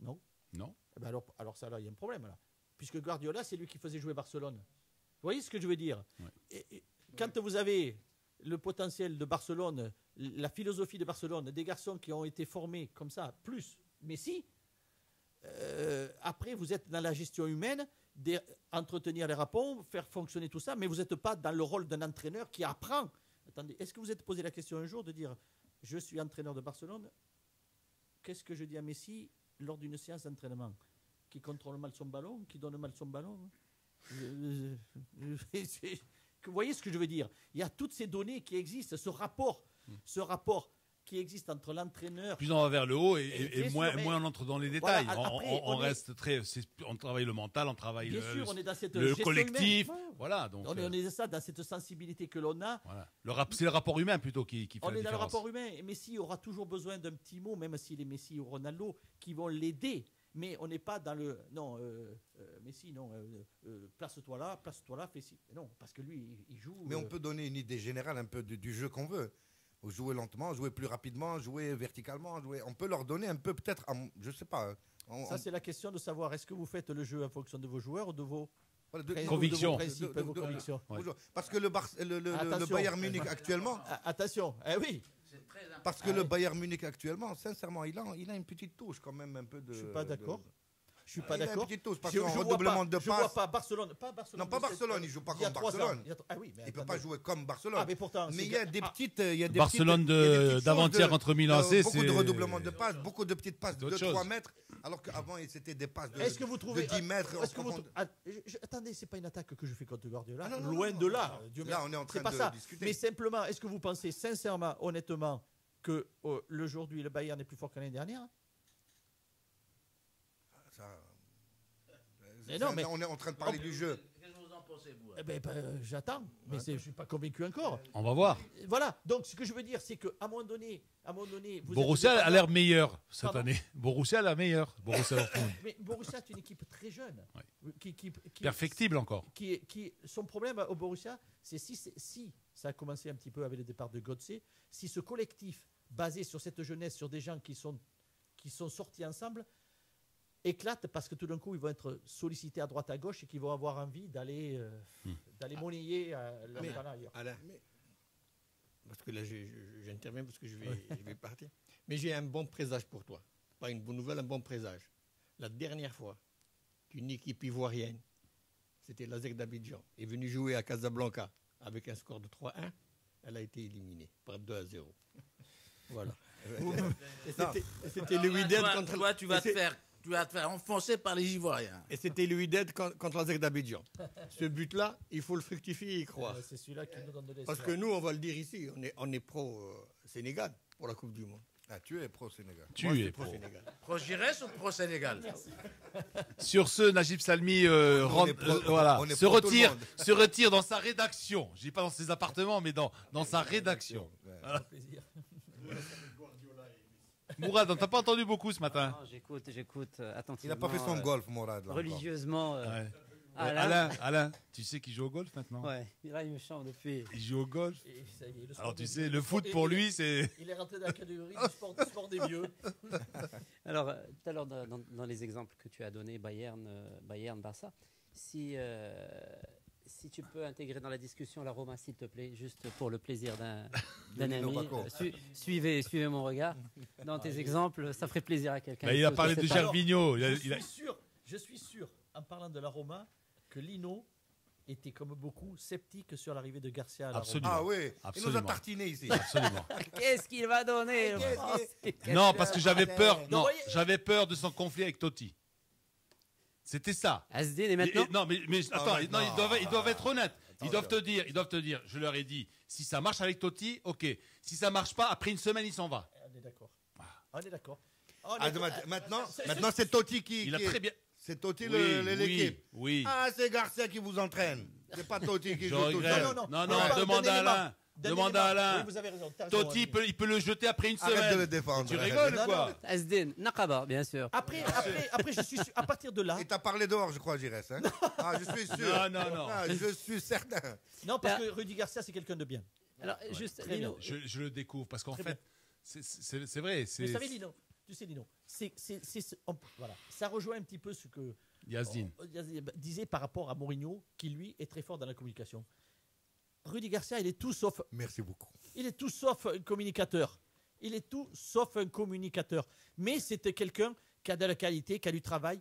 Non. Non. Eh ben alors ça, là, il y a un problème. Là. Puisque Guardiola, c'est lui qui faisait jouer Barcelone. Vous voyez ce que je veux dire? Ouais. Et quand vous avez le potentiel de Barcelone, la philosophie de Barcelone, des garçons qui ont été formés comme ça, plus Messi, après, vous êtes dans la gestion humaine, entretenir les rapports, faire fonctionner tout ça, mais vous n'êtes pas dans le rôle d'un entraîneur qui apprend. Attendez, est-ce que vous êtes posé la question un jour de dire, je suis entraîneur de Barcelone, qu'est-ce que je dis à Messi lors d'une séance d'entraînement? Qui contrôle mal son ballon, qui donne mal son ballon? Vous voyez ce que je veux dire? Il y a toutes ces données qui existent, ce rapport qui existe entre l'entraîneur. Plus on va vers le haut Et et bien moins, sûr, mais- moins on entre dans les détails. Voilà, après, on on est- reste on travaille le mental, on travaille Bien sûr, on est dans cette le gestion collectif. humaine. Ouais. Voilà, donc On est ça, dans cette sensibilité que l'on a. voilà. C'est le rapport humain plutôt qui fait On la est dans le différence. rapport humain. Et Messi aura toujours besoin d'un petit mot, même s'il est Messi ou Ronaldo, qui vont l'aider. Mais on n'est pas dans le. Non, Messi, non. Place-toi là, fais ci. Non, parce que lui, il joue. Mais on peut donner une idée générale un peu du jeu qu'on veut. Jouer lentement, jouer plus rapidement, jouer verticalement. On peut leur donner un peu peut-être, je sais pas. Ça, c'est la question de savoir est-ce que vous faites le jeu en fonction de vos joueurs ou de vos Convictions. de vos principes, De- vos de- convictions. Ouais. Parce que le Attention. Bayern Munich actuellement, Attention, oui, C'est très important. parce que le Bayern Munich actuellement, sincèrement, il a une petite touche quand même un peu de. je suis pas d'accord. Je suis Il pas a une d'accord. petite touche parce Je qu'en vois redoublement pas- de Je vois passes, pas Barcelone. Non, pas de cette- Barcelone, il joue pas il y a comme 3 ans. Barcelone. Ah oui, mais il peut attendez. pas jouer comme Barcelone. Ah, mais pourtant, Mais c'est il y a que- des petites, il y a des Barcelone petites- il y a des petites choses d'avant-hier de- contre Milan AC, beaucoup de c'est- redoublements de passes, beaucoup de petites passes C'est de autre 3 chose. mètres, alors qu'avant c'était des passes de, Est-ce que vous trouvez de 10 mètres. est-ce que en vous profondeur. attendez, c'est pas une attaque que je fais contre Guardiola. Ah non, non, Loin non, de non, là. non. Dieu Là, merci. on est en C'est train pas de ça. discuter. Mais simplement, est-ce que vous pensez sincèrement, honnêtement, que aujourd'hui le Bayern est plus fort que l'année dernière? Ça- Mais non, mais- on est en train de parler du jeu. Qu'est-ce que vous en pensez, vous? Eh ben, j'attends, mais je suis pas convaincu encore. On va voir. Voilà. Donc, ce que je veux dire, c'est qu'à un moment donné, vous Borussia êtes a l'air meilleur cette Pardon année. Borussia a l'air meilleur. Borussia Dortmund. Mais Borussia est une équipe très jeune. Qui- Perfectible encore. Son problème au Borussia, c'est si ça a commencé un petit peu avec le départ de Götze, si ce collectif basé sur cette jeunesse, sur des gens qui sont sortis ensemble, éclate parce que tout d'un coup ils vont être sollicités à droite à gauche et qu'ils vont avoir envie d'aller monnayer leur Mais- talent ailleurs. Alain, parce que là j'interviens parce que je vais partir. Mais j'ai un bon présage pour toi. Pas une bonne nouvelle, un bon présage. La dernière fois qu'une équipe ivoirienne, c'était l'ASEC d'Abidjan, est venue jouer à Casablanca avec un score de 3-1, elle a été éliminée par 2-0. Voilà. Et c'était le Wydad contre... Toi, tu vas te faire enfoncer par les Ivoiriens. Et c'était le Wydad contre l'ASEC d'Abidjan. Ce but-là, il faut le fructifier et y croire. C'est celui-là qui nous donne de Parce que nous, on va le dire ici, on est pro-Sénégal pour la Coupe du Monde. Ah, tu es pro-Sénégal. Tu Moi, je es suis pro. pro-Sénégal. Pro-Giresse ou pro-Sénégal? Sur ce, Najib Salmi On est se pro tout le monde. retire dans sa rédaction. Je dis pas dans ses appartements, mais dans sa rédaction. Ouais. plaisir. Mourad, on t'a pas entendu beaucoup ce matin. Non, j'écoute Il attentivement. n'a pas fait son golf, Mourad. là, encore. Religieusement. Ouais. Alain. Alain, tu sais qu'il joue au golf maintenant. Ouais, là, il me chante depuis. Il joue au golf. Et ça y est, le sport Alors tu des sais, vieux. le foot pour lui, c'est. Il est rentré dans la catégorie du sport des vieux. Alors, tout à l'heure, dans les exemples que tu as donnés, Bayern, Barça, si tu peux intégrer dans la discussion la Roma, s'il te plaît, juste pour le plaisir d'un Nino ami, Bacco. suivez mon regard. Dans tes exemples, ça ferait plaisir à quelqu'un. Bah, il a parlé Je de sais pas. Gervinho. Je suis sûr, en parlant de la Roma, que Lino était comme beaucoup sceptique sur l'arrivée de Garcia à la Absolument. Ah oui, il nous a Absolument. tartiné ici. Absolument. Qu'est-ce qu'il va donner le Français Non, parce que j'avais peur. Donc, Non, voyez- j'avais peur de son conflit avec Totti. C'était ça. Asdin et maintenant. Non, mais attends, maintenant. non, ils doivent être honnêtes. Ils doivent te dire, je leur ai dit, si ça marche avec Totti, ok. Si ça marche pas, après une semaine, il s'en va. On est d'accord. On est d'accord. Maintenant, c'est Totti qui. Il a qui est- très bien. C'est Totti Oui, l'équipe. oui. Ah, c'est Garcia qui vous entraîne. C'est pas Totti qui Je joue tout regrette. seul. Non, On parle demande d'un à élément. Alain. D'un Demande à élément. Alain. Oui, vous avez raison. T'as raison, Totti, Andy. il peut le jeter après une Arrête de semaine. le défendre. Tu arrête. rigoles Non, ou quoi? Asdin, Nakaba, bien sûr. Après, je suis sûr, à partir de là. Et t'as parlé dehors, je crois, Giresse. Hein ah, je suis sûr. Non. Ah, je suis certain. Non, parce que Rudy Garcia, c'est quelqu'un de bien. Alors, juste, très Lino, Je le découvre parce qu'en Très fait, c'est vrai. Vous savez, Lino, tu sais, Lino, voilà, ça rejoint un petit peu ce que Yazdine. disait par rapport à Mourinho, qui lui est très fort dans la communication. Rudy Garcia, il est tout sauf Merci beaucoup. Il est tout sauf un communicateur. Il est tout sauf un communicateur. Mais c'était quelqu'un qui a de la qualité, qui a du travail,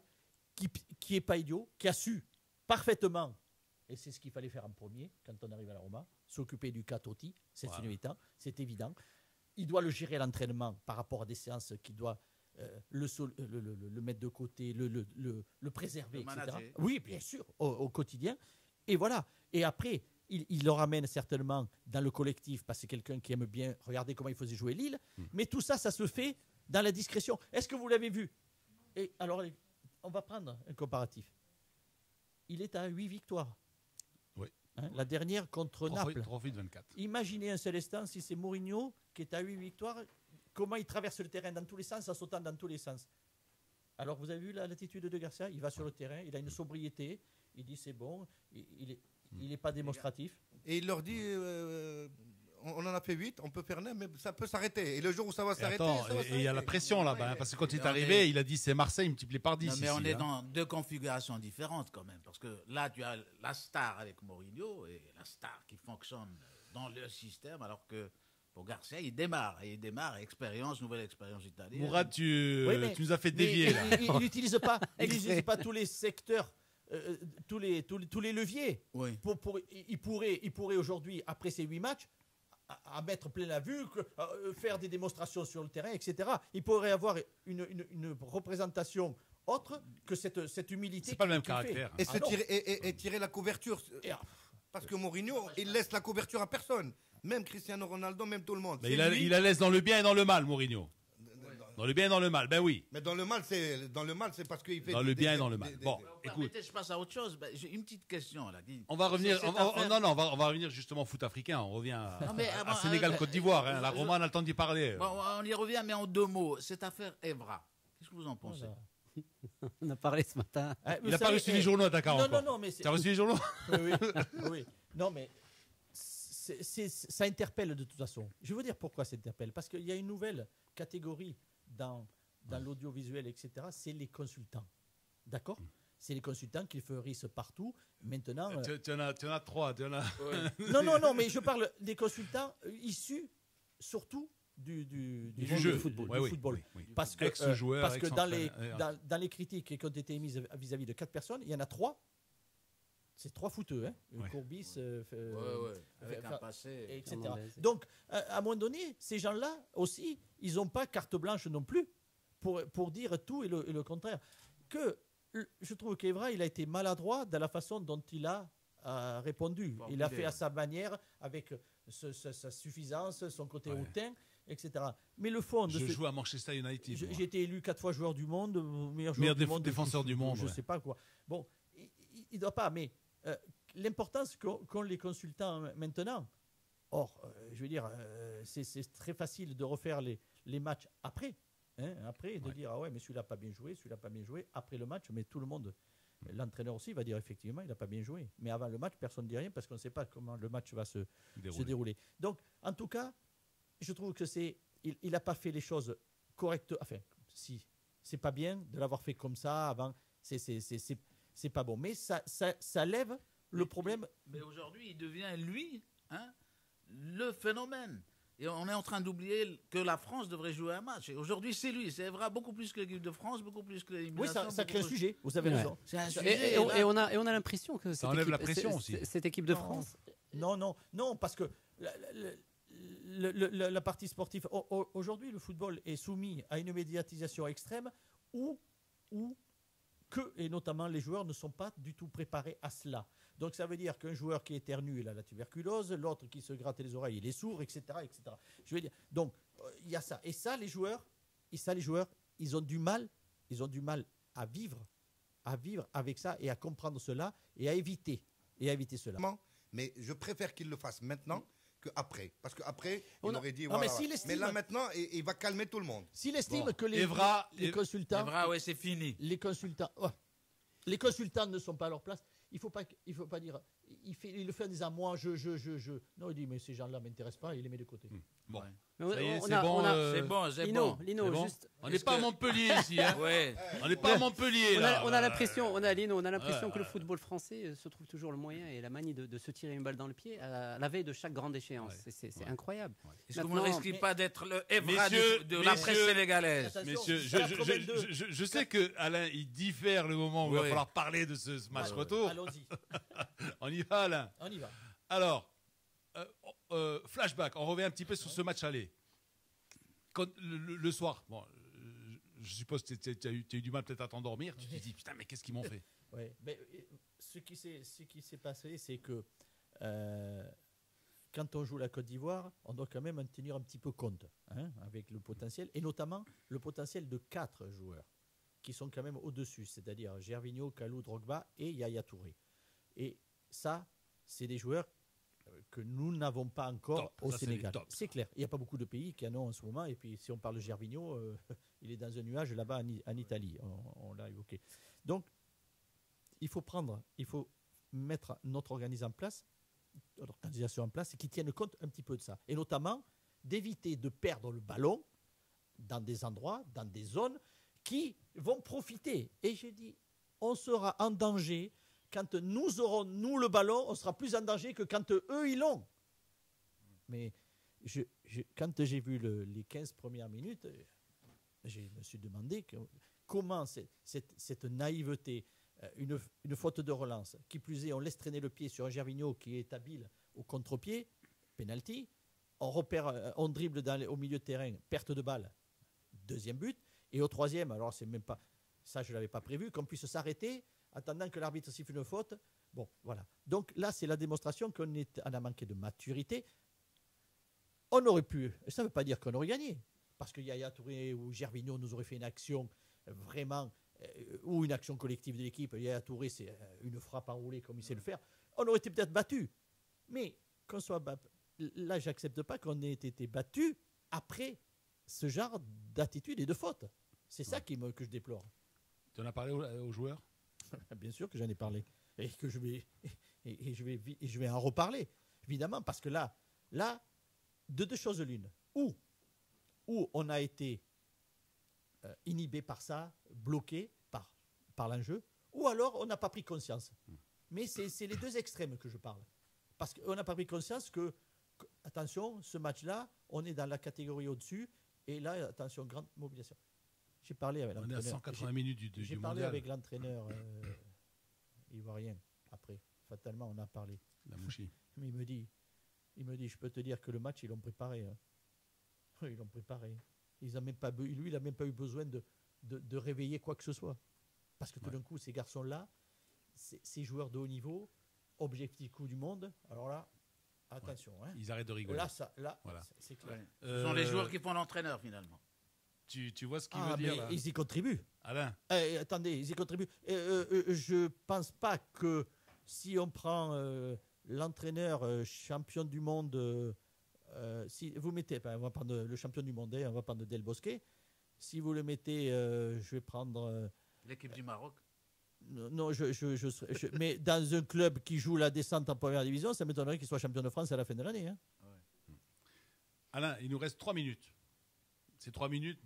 qui n'est pas idiot, qui a su parfaitement, et c'est ce qu'il fallait faire en premier quand on arrive à la Roma, s'occuper du cas Totti, c'est évident. Il doit le gérer à l'entraînement par rapport à des séances qu'il doit le mettre de côté, le préserver, Le etc. manager. Oui, bien sûr, au quotidien. Et voilà. Et après, il le ramène certainement dans le collectif parce que c'est quelqu'un qui aime bien regarder comment il faisait jouer Lille. Mais tout ça, ça se fait dans la discrétion. Est-ce que vous l'avez vu? Et alors, on va prendre un comparatif. Il est à 8 victoires. Oui. Hein, la dernière contre Naples. Trophée de 24. Imaginez un seul instant si c'est Mourinho qui est à 8 victoires, comment il traverse le terrain dans tous les sens en sautant dans tous les sens. Alors, vous avez vu l'attitude de Garcia? Il va sur le terrain, il a une sobriété, il dit c'est bon, il n'est pas démonstratif. Et il leur dit on en a fait 8, on peut faire 9, mais ça peut s'arrêter. Et le jour où ça va s'arrêter. Attends, ça va et il y a la s'arrêter. pression là-bas, hein, parce que quand il est on arrivé, est- il a dit c'est Marseille multiplié par 10. Non, mais ici, on est hein. dans deux configurations différentes quand même. Parce que là, tu as la star avec Mourinho et la star qui fonctionne dans le système, alors que pour Garcia, il démarre. Et il démarre, nouvelle expérience italienne. Mourad, tu Oui, mais- tu nous as fait Mais dévier là. il n'utilise pas tous les secteurs, tous les leviers. Oui. Il pourrait aujourd'hui, après ces 8 matchs, à mettre plein la vue, faire des démonstrations sur le terrain, etc. Il pourrait avoir une représentation autre que cette humilité. C'est pas le même qu'il fait. caractère. Et, Ah non. et tirer la couverture. Et, Parce que Mourinho, il laisse la couverture à personne. Même Cristiano Ronaldo, même tout le monde. Mais C'est lui. il la laisse dans le bien et dans le mal, Mourinho. Dans le bien et dans le mal, ben oui. Mais dans le mal, c'est parce qu'il fait. Dans le bien et dans le mal. Bon, écoute, Écoute, je passe à autre chose. Ben, j'ai une petite question là. on va revenir. Cette On va- affaire- non, on va revenir justement au foot africain. On revient à, Non, mais à avant, Sénégal-Côte d'Ivoire. Hein. La Roma, on a le temps d'y parler. Bon, on y revient, mais en 2 mots. Cette affaire Evra, qu'est-ce que vous en pensez? on a parlé ce matin. Il n'a pas reçu les journaux à Dakar encore. Non, mais Tu as reçu les journaux? oui. Oui. Non, mais ça interpelle de toute façon. Je veux dire pourquoi ça interpelle. Parce qu'il y a une nouvelle catégorie dans l'audiovisuel, etc. C'est les consultants. D'accord? C'est les consultants qui fleurissent partout. Maintenant. Tu en as 3. Non, mais je parle des consultants issus surtout du monde jeu. du football. Ouais, du oui, football. oui. Parce que, Ex-joueur, parce que dans les, ex-entraîneur. dans les critiques qui ont été émises vis-à-vis de 4 personnes, il y en a 3. C'est 3 footeux. Hein. Ouais. Courbis, Avec un enfin, passé. etc. Fernandez. Donc, à un moment donné, ces gens-là aussi, ils n'ont pas carte blanche non plus pour dire tout et le contraire. Je trouve qu'Evra, il a été maladroit dans la façon dont il a répondu. Il a fait à sa manière, avec sa suffisance, son côté Ouais. hautain, etc. Mais le fond de Je ce- joue à Manchester United. moi. j'ai été élu 4 fois joueur du monde, meilleur Meilleur joueur du monde, défenseur du monde, je ne ouais. sais pas quoi. Bon, il ne doit pas, mais l'importance qu'ont les consultants maintenant. Or, je veux dire, c'est très facile de refaire les matchs après. Hein, après, de dire, ah ouais, mais celui-là n'a pas bien joué, celui-là n'a pas bien joué, après le match, mais tout le monde, l'entraîneur aussi, va dire effectivement, il n'a pas bien joué. Mais avant le match, personne ne dit rien parce qu'on ne sait pas comment le match va se dérouler. Donc, en tout cas, je trouve que il n'a pas fait les choses correctes. Enfin, si, c'est pas bien de l'avoir fait comme ça avant. C'est pas bon. Mais ça lève le problème. Mais aujourd'hui, il devient, lui, le phénomène. Et on est en train d'oublier que la France devrait jouer un match. Et aujourd'hui, c'est lui. C'est vrai, beaucoup plus que l'équipe de France, beaucoup plus que Oui, l'élimination. ça crée un sujet. Vous avez Ouais. raison. C'est un Et, sujet. et- là. et on a l'impression que cette enlève équipe, la pression aussi. cette équipe de Non. France. Non, parce que la partie sportive, aujourd'hui, le football est soumis à une médiatisation extrême où et notamment les joueurs ne sont pas du tout préparés à cela. Donc ça veut dire qu'un joueur qui éternue, il a la tuberculose, l'autre qui se gratte les oreilles, il est sourd, etc. etc. Je veux dire, donc il y a ça. Et ça, les joueurs, ils ont du mal à vivre avec ça et à comprendre cela et à éviter cela. Mais je préfère qu'il le fasse maintenant qu'après. Parce qu'après, il aurait dit, Non, voilà. mais là, maintenant, il va calmer tout le monde. S'il estime Bon. que les consultants... Evra, ouais, c'est fini. Les consultants ne sont pas à leur place. Il faut pas dire. Il le fait en disant moi, je. Non, il dit mais ces gens-là m'intéressent pas. Il les met de côté. Bon. Ouais. Mais Ça y est, on c'est a- bon, on a- C'est bon, c'est Lino, bon. Lino, C'est bon juste. On n'est pas à Montpellier ici, hein. Ouais. On n'est pas à Montpellier, là. On a l'impression, Lino, on a l'impression Ouais, que le ouais. football français se trouve toujours le moyen et la manie de se tirer une balle dans le pied à la veille de chaque grande échéance. Ouais. C'est Ouais. incroyable. Est-ce que vous ne Maintenant- risquez pas d'être le Evra Messieurs, de la presse messieurs, sénégalaise? Attention, Messieurs, c'est 82. je sais que Alain, il diffère le moment où il va Ouais. falloir parler de ce match retour. Allons-y, On y va, Alain. on y va. Alors, flashback, on revient un petit peu sur ce match aller. Quand, le soir, bon, je suppose que tu as eu du mal peut-être à t'endormir. Tu te dis, putain, mais qu'est-ce qu'ils m'ont fait? Ouais, mais ce qui s'est passé, c'est que quand on joue la Côte d'Ivoire, on doit quand même en tenir un petit peu compte avec le potentiel, et notamment le potentiel de 4 joueurs qui sont quand même au-dessus, c'est-à-dire Gervinho, Kalou, Drogba et Yaya Touré. Et ça, c'est des joueurs que nous n'avons pas encore Top, au ça, c'est Sénégal. les tops, C'est clair. Il n'y a pas beaucoup de pays qui en ont en ce moment. Et puis, si on parle de Gervinho, il est dans un nuage là-bas en Italie. On l'a évoqué. Donc, il faut mettre notre organisation en place et qui tienne compte un petit peu de ça. Et notamment, d'éviter de perdre le ballon dans des endroits, dans des zones qui vont profiter. Et j'ai dit, on sera en danger quand nous aurons, nous, le ballon, on sera plus en danger que quand eux, ils l'ont. Mais quand j'ai vu les 15 premières minutes, je me suis demandé comment cette naïveté, une faute de relance, qui plus est, on laisse traîner le pied sur un Gervinho qui est habile au contre-pied, penalty, on dribble au milieu de terrain, perte de balle, deuxième but, et au troisième, alors c'est même pas, ça je ne l'avais pas prévu, qu'on puisse s'arrêter, attendant que l'arbitre siffle une faute. Bon, voilà. Donc là, c'est la démonstration qu'on a manqué de maturité. On aurait pu, ça ne veut pas dire qu'on aurait gagné, parce que Yaya Touré ou Gervinho nous auraient fait une action vraiment, ou une action collective de l'équipe. Yaya Touré, c'est une frappe enroulée comme il sait le faire. On aurait été peut-être battu. Mais qu'on soit là, j'accepte pas qu'on ait été battu après ce genre d'attitude et de faute. C'est ça que je déplore. Tu en as parlé aux joueurs? Bien sûr que j'en ai parlé et que je vais en reparler évidemment, parce que là de deux choses l'une, ou on a été inhibé par ça, bloqué par l'enjeu, ou alors on n'a pas pris conscience. Mais c'est les deux extrêmes que je parle, parce qu'on n'a pas pris conscience que attention, ce match-là, on est dans la catégorie au-dessus, et là, attention, grande mobilisation. J'ai parlé avec On est à 180 minutes du J'ai parlé mondial. avec l'entraîneur ivoirien. Après, fatalement, on a parlé. La Mouchi. Mais il me dit, je peux te dire que le match, ils l'ont préparé. Hein. Ils l'ont préparé. Ils ont même pas, lui, il n'a même pas eu besoin de réveiller quoi que ce soit. Parce que tout d'un coup, ces garçons-là, ces joueurs de haut niveau, objectif Coupe du Monde, alors là, attention. Hein. Ils arrêtent de rigoler. Là, Voilà. c'est clair. Ouais. Ce sont les joueurs qui font l'entraîneur finalement. Tu vois ce qu'il veut dire, là? Ils y contribuent. Alain, Attendez, ils y contribuent. Je pense pas que si on prend l'entraîneur champion du monde, si vous mettez, on va prendre le champion du monde, on va prendre Del Bosque. Si vous le mettez, je vais prendre. L'équipe du Maroc. Non, mais dans un club qui joue la descente en première division, ça m'étonnerait qu'il soit champion de France à la fin de l'année. Hein. Alain, il nous reste 3 minutes. Ces 3 minutes,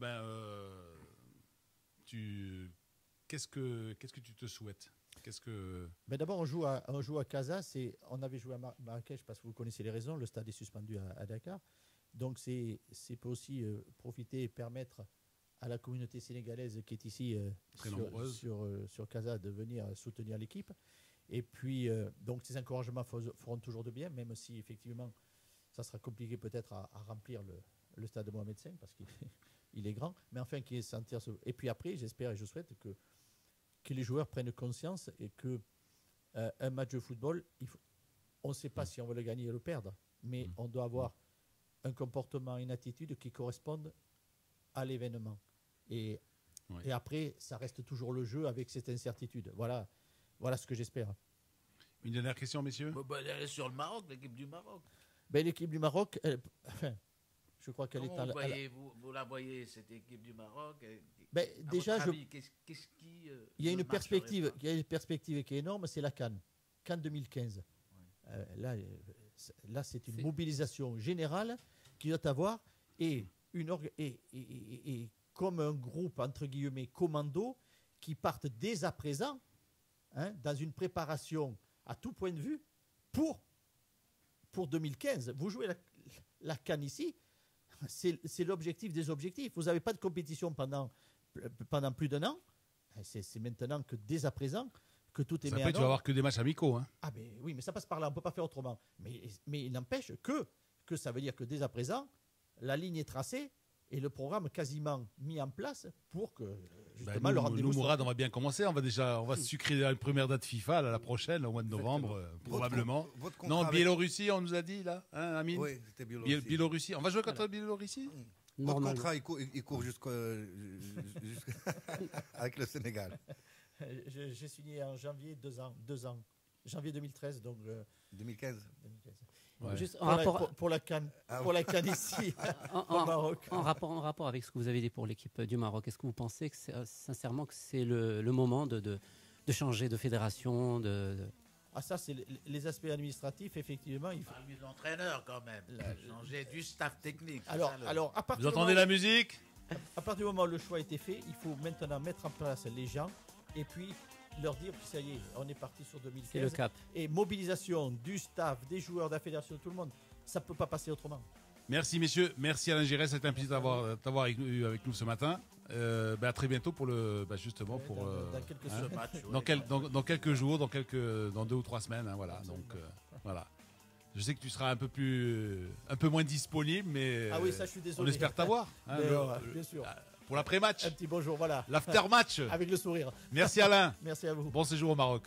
qu'est-ce que tu te souhaites? Mais d'abord, on joue à Casa. On avait joué à Marrakech parce que vous connaissez les raisons. Le stade est suspendu à Dakar. Donc, c'est pour aussi profiter et permettre à la communauté sénégalaise qui est ici sur Casa de venir soutenir l'équipe. Et puis, donc, ces encouragements feront toujours de bien, même si effectivement, ça sera compliqué peut-être à remplir le stade de Mohamed V parce qu'il est grand. Mais enfin, qu'il sentir. Et puis après, j'espère et je souhaite que les joueurs prennent conscience et que un match de football, on ne sait pas si on va le gagner ou le perdre, mais on doit avoir un comportement, une attitude qui correspondent à l'événement. Et après, ça reste toujours le jeu avec cette incertitude. Voilà ce que j'espère. Une dernière question, messieurs. Elle est sur le Maroc, l'équipe du Maroc. L'équipe du Maroc, je crois qu'elle est Vous la voyez, cette équipe du Maroc déjà, qu'est-ce qui il y a ne une marcherait perspective, pas il y a une perspective qui est énorme, c'est la CAN 2015. Là, c'est une mobilisation générale qui doit avoir et comme un groupe entre guillemets commando qui partent dès à présent dans une préparation à tout point de vue pour 2015. Vous jouez la CAN ici, c'est l'objectif des objectifs. Vous n'avez pas de compétition pendant plus d'un an. C'est maintenant que dès à présent que tout est mis en ordre. Tu vas avoir que des matchs amicaux. Hein. Ah ben oui, mais ça passe par là, on ne peut pas faire autrement. Mais il n'empêche que ça veut dire que dès à présent, la ligne est tracée et le programme quasiment mis en place pour que justement le rendez-vous. Nous, Mourad, on va bien commencer. On va se sucrer la première date FIFA, la prochaine, au mois de novembre, probablement. Non, Biélorussie, on nous a dit là, hein, Amine. Oui, c'était Biélorussie. Biélorussie. On va jouer contre Biélorussie. Votre contrat, il court avec le Sénégal. J'ai signé en janvier 2 ans. Janvier 2013, donc 2015. Ouais. Juste pour la CAN ici au Maroc. En rapport avec ce que vous avez dit pour l'équipe du Maroc, est-ce que vous pensez que sincèrement que c'est le moment de changer de fédération ça c'est les aspects administratifs, effectivement. Il faut l'entraîneur quand même. Changer du staff technique. Alors à partir vous entendez la musique? À partir du moment où le choix a été fait, il faut maintenant mettre en place les gens et puis leur dire que ça y est, on est parti sur 2015. C'est le cap. Et mobilisation du staff, des joueurs, de la fédération, de tout le monde. Ça ne peut pas passer autrement. Merci messieurs, merci Alain Giresse, c'était un plaisir d'avoir avec nous ce matin. À très bientôt pour justement pour dans quelques jours, dans 2 ou 3 semaines. Voilà. Donc voilà. Je sais que tu seras un peu moins disponible, mais oui, ça, je suis désolé. On espère t'avoir. Bien sûr. Pour l'après-match. Un petit bonjour, voilà. L'after-match. Avec le sourire. Merci Alain. Merci à vous. Bon séjour au Maroc.